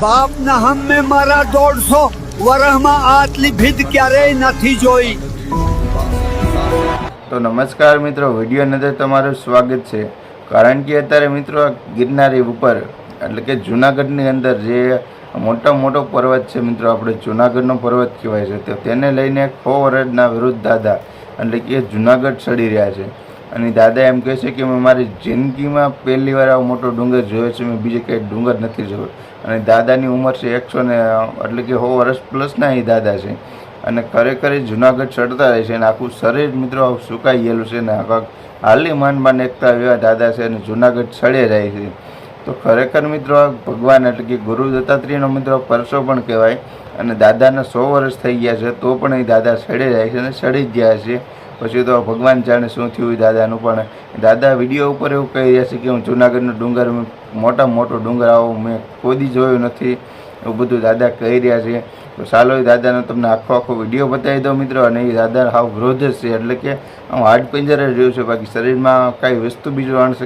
બાપના હમે મારા 150 વરહમાં આટલી ભીડ ક્યારેય નથી જોઈ. તો નમસ્કાર મિત્રો, વિડીયોની અંદર તમારું સ્વાગત છે. કારણ કે અત્યારે મિત્રો ગિરનારી ઉપર એટલે કે જૂનાગઢની અંદર જે મોટો પર્વત છે મિત્રો, આપણે જૂનાગઢનો પર્વત કહેવાય છે, તો તેને લઈને 100 વર્ષના વૃદ્ધ દાદા એટલે કે જૂનાગઢ ચડી રહ્યા છે. અને દાદા એમ કહે છે કે મેં મારી જિંદગીમાં પહેલી વાર આવો મોટો ડુંગર જોયો છે, મેં બીજે કંઈ ડુંગર નથી જોયો. અને દાદાની ઉંમર છે 100 એટલે કે 100 વર્ષ પ્લસના એ દાદા છે. અને ખરેખર જૂનાગઢ ચડતા રહે છે અને આખું શરીર મિત્રો સુકાઈ ગયેલું છે ને આખા હાલી માંડ એકતા એવા દાદા છે અને જૂનાગઢ ચડે જાય છે. તો ખરેખર મિત્રો ભગવાન એટલે કે ગુરુ દત્તાત્રેયનો મિત્રો પરસો પણ કહેવાય. અને દાદાના 100 વર્ષ થઈ ગયા છે તો પણ એ દાદા ચડે જાય છે અને ચડી જ ગયા છે. પછી તો ભગવાન જાણે શું થયું દાદાનું. પણ દાદા વિડીયો ઉપર એવું કહી રહ્યા છે કે હું જૂનાગઢનો ડુંગર મોટો ડુંગર આવો મેં કોઈ જોયો નથી, એવું બધું દાદા કહી રહ્યા છે. તો ચાલો એ દાદાનો તમને આખો વિડીયો બતાવી દો મિત્રો. અને એ દાદા હાવ વૃદ્ધ છે એટલે કે હું હાડ પિંજરે રહ્યું છે, બાકી શરીરમાં કાંઈ વસ્તુ બીજું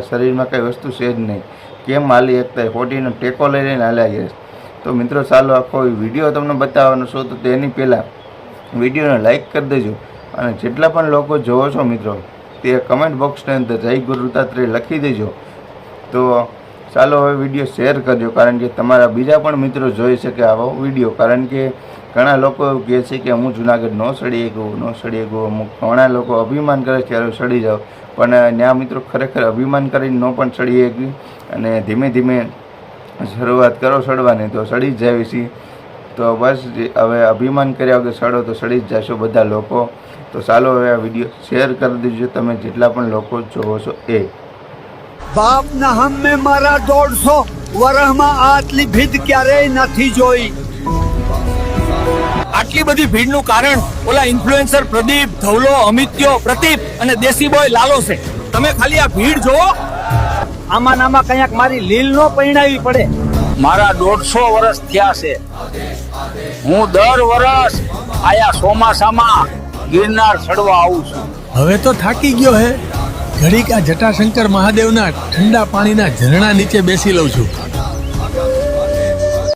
શરીરમાં કાંઈ વસ્તુ છે જ નહીં. કેમ હાલી એકતા ખોટીનો ટેકો લઈ લઈને હાલ્યા ગયા છે. તો મિત્રો ચાલો આખો વિડીયો તમને બતાવવાનો છો, તો તેની પહેલાં વિડીયોને લાઇક કરી દેજો. અને જેટલા પણ લોકો જોવો છો મિત્રો તે કમેન્ટ બોક્સની અંદર જય ગુરુ દત્તાત્રેય લખી દેજો. તો ચાલો હવે વિડીયો શેર કરજો, કારણ કે તમારા બીજા પણ મિત્રો જોઈ શકે આવો વિડીયો. કારણ કે ઘણા લોકો એવું કહે છે કે હું જૂનાગઢ ન ચડી ગયો. અમુક ઘણા લોકો અભિમાન કરે છે ત્યારે ચડી જાઓ, પણ ત્યાં મિત્રો ખરેખર અભિમાન કરીને ન પણ ચડી શકી. અને ધીમે ધીમે શરૂઆત કરો ચડવાની તો ચડી જ જાય છે. તો બસ હવે અભિમાન કર્યા વગર ચડો તો ચડી જ જશો બધા લોકો. તો ચાલો હવે આ વિડીયો શેર કરી દેજો તમે જેટલા પણ લોકો જોવો છો એ. બાપના હમે મારા 150 વરહમાં આટલી ભીડ ક્યારેય નથી જોઈ. આટલી બધી ભીડનું કારણ ઓલા ઇન્ફ્લુએન્સર પ્રદીપ, ધવલો, અમિત્યો, પ્રદીપ અને દેશી બોય લાલો છે. તમે ખાલી આ ભીડ જોવો. આમાં કંઈક મારી લીલ નો પરિણાવી પડે. મારા 150 વર્ષ થયા છે. હું દર વર્ષ આયા ચોમાસામાં ગિરનાર ચડવા આવું છું. હવે તો થાકી ગયો હે. ઘડીક આ જટાશંકર મહાદેવના ઠંડા પાણીના ઝરણા નીચે બેસી લઉં છું.